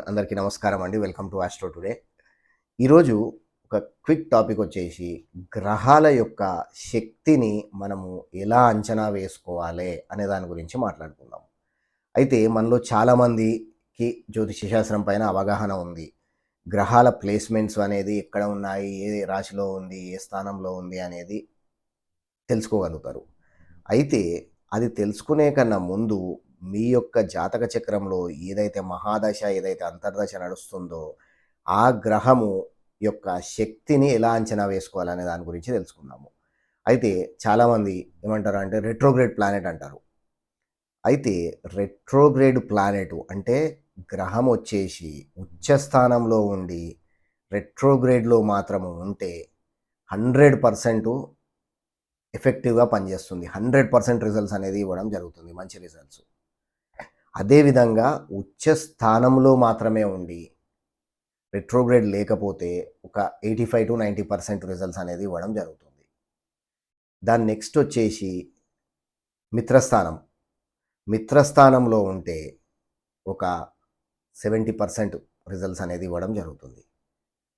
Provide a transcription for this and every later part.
అందరికీ నమస్కారం అండి. Welcome to Astro Today. ఈరోజు ఒక క్విక్ టాపిక్ వచ్చేసి గ్రహాల యొక్క శక్తిని మనము ఎలా అంచనా వేసుకోవాలి అనే దాని గురించి మాట్లాడుకుందాం. అయితే మనలో చాలామందికి జ్యోతిష శాస్త్రం పైన అవగాహన ఉంది. గ్రహాల ప్లేస్మెంట్స్ అనేది ఎక్కడ ఉన్నాయి, ఏ రాశిలో ఉంది, ఏ స్థానంలో ఉంది అనేది తెలుసుకోగలుగుతారు. అయితే అది తెలుసుకునే కన్నా ముందు మీ యొక్క జాతక చక్రంలో ఏదైతే మహాదశ, ఏదైతే అంతర్దశ నడుస్తుందో, ఆ గ్రహము యొక్క శక్తిని ఎలా అంచనా వేసుకోవాలనే దాని గురించి తెలుసుకుందాము. అయితే చాలామంది ఏమంటారంటే రెట్రోగ్రేడ్ ప్లానెట్ అంటారు. అయితే రెట్రోగ్రేడ్ ప్లానెట్ అంటే గ్రహం వచ్చేసి ఉచ్చ స్థానంలో ఉండి రెట్రోగ్రేడ్‌లో మాత్రము ఉంటే 100% ఎఫెక్టివ్‌గా పనిచేస్తుంది. 100% రిజల్ట్స్ అనేది ఇవ్వడం జరుగుతుంది. మంచి రిజల్ట్స్. అదేవిధంగా ఉచ్చ స్థానంలో మాత్రమే ఉండి రెట్రోగ్రేడ్ లేకపోతే ఒక 85-90% రిజల్ట్స్ అనేది ఇవ్వడం జరుగుతుంది. దాని నెక్స్ట్ వచ్చేసి మిత్రస్థానం. మిత్రస్థానంలో ఉంటే ఒక 70% రిజల్ట్స్ అనేది ఇవ్వడం జరుగుతుంది.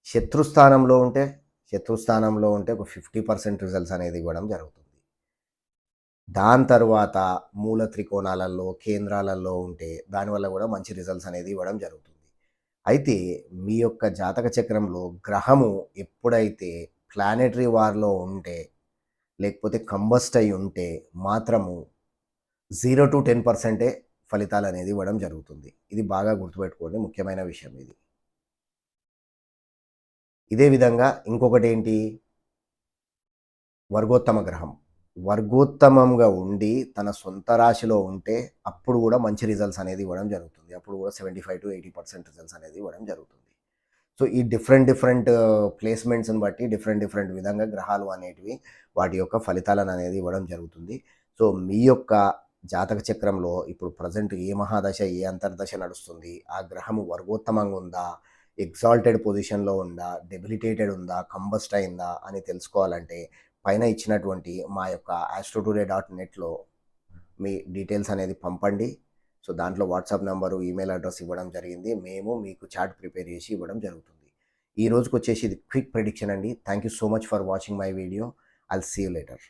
శత్రుస్థానంలో ఉంటే ఒక 50% రిజల్ట్స్ అనేది ఇవ్వడం జరుగుతుంది. దాని తర్వాత మూల త్రికోణాలలో, కేంద్రాలలో ఉంటే దానివల్ల కూడా మంచి రిజల్ట్స్ అనేది ఇవ్వడం జరుగుతుంది. అయితే మీ యొక్క జాతక చక్రంలో గ్రహము ఎప్పుడైతే ప్లానెటరీ వార్‌లో ఉంటే, లేకపోతే కంబస్ట్ అయ్యి ఉంటే మాత్రము 0-10% ఫలితాలనేది ఇవ్వడం జరుగుతుంది. ఇది బాగా గుర్తుపెట్టుకోండి. ముఖ్యమైన విషయం ఇది. ఇదే విధంగా ఇంకొకటేంటి వర్గోత్తమ గ్రహం. వర్గోత్తమంగా ఉండి తన సొంత రాశిలో ఉంటే అప్పుడు కూడా మంచి రిజల్ట్స్ అనేది ఇవ్వడం జరుగుతుంది. అప్పుడు కూడా 75-80% రిజల్ట్స్ అనేది ఇవ్వడం జరుగుతుంది. సో, ఈ డిఫరెంట్ ప్లేస్‌మెంట్స్‌ని బట్టి డిఫరెంట్ విధంగా గ్రహాలు అనేటివి వాటి యొక్క ఫలితాలను అనేది ఇవ్వడం జరుగుతుంది. సో, మీ యొక్క జాతక చక్రంలో ఇప్పుడు ప్రెజెంట్ ఏ మహాదశ, ఏ అంతర్దశ నడుస్తుంది? ఆ గ్రహము వర్గోత్తమంగా ఉందా? ఎగ్జాల్టెడ్ పొజిషన్‌లో ఉందా? డెబిలిటేటెడ్ ఉందా? కంబస్ట్ అయిందా? అని తెలుసుకోవాలంటే పైన ఇచ్చినటువంటి మా యొక్క astrotoday.netలో మీ డీటెయిల్స్ అనేది పంపండి. సో, దాంట్లో వాట్సాప్ నంబరు, ఈమెయిల్ అడ్రెస్ ఇవ్వడం జరిగింది. మేము మీకు చార్ట్ ప్రిపేర్ చేసి ఇవ్వడం జరుగుతుంది. ఈ రోజుకొచ్చేసి ఇది క్విక్ ప్రిడిక్షన్ అండి. Thank you so much for watching my video. I'll see you later.